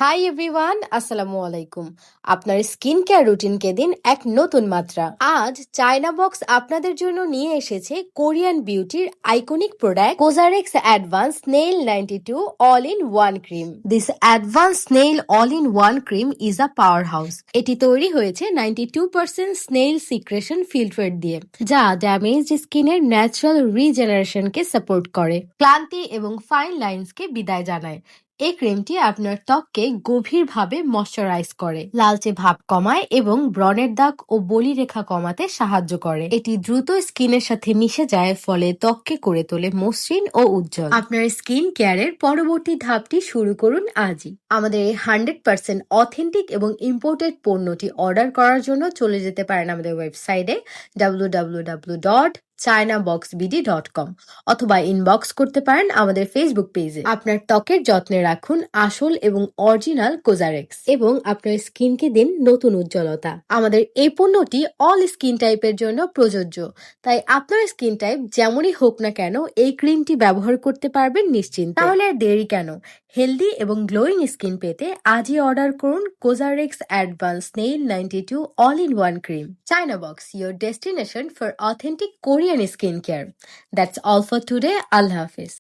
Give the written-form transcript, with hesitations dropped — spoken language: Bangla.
হাই এভরিওয়ান, আসসালামু আলাইকুম। আপনার স্কিন কেয়ার রুটিনকে দিন এক নতুন মাত্রা। আজ চায়না বক্স আপনাদের জন্য নিয়ে এসেছে কোরিয়ান বিউটির iconic product COSRX advance nail 92 all in one cream. This advance nail all in one cream is a power house. এটি তৈরি হয়েছে 92% স্নেইল সিক্রেশন ফিল্টার দিয়ে, যা ড্যামেজ স্কিনের ন্যাচারাল রিজেনারেশনকে সাপোর্ট করে, ক্লান্তি এবং ফাইন লাইন্সকে বিদায় জানায়। এই ক্রিমটি আপনার ত্বককে গভীরভাবে ময়শ্চারাইজ করে, লালচে ভাব কমায় এবং ব্রণের দাগ ও বলিরেখা কমাতে সাহায্য করে। এটি দ্রুত স্কিনের সাথে মিশে যায়, ফলে ত্বককে করে তোলে মসৃণ ও উজ্জ্বল। আপনার স্কিন কেয়ারের পরবর্তী ধাপটি শুরু করুন আজই। আমাদের এই 100% অথেন্টিক এবং ইম্পোর্টেড পণ্যটি অর্ডার করার জন্য চলে যেতে পারেন আমাদের ওয়েবসাইটে www.chinaboxbd.com অথবা ইনবক্স করতে পারেন আমাদের ফেসবুক পেজে। আপনার ত্বকের যত্নে রাখুন আসল এবং অরিজিনাল কোজারেক্স এবং আপনার স্কিনকে দিন নতুন উজ্জ্বলতা। আমাদের এই পণ্যটি অল স্কিন টাইপের জন্য প্রযোজ্য, তাই আপনার স্কিন টাইপ যেমনই হোক না কেন এই ক্রিমটি ব্যবহার করতে পারবেন নিশ্চিন্তে। তাহলে আর দেরি কেন? হেলদি এবং গ্লোয়িং স্কিন পেতে আজই অর্ডার করুন COSRX advance nail 92 all in one cream. China box, your destination for authentic Korean skincare. That's all for today. Allah Hafiz.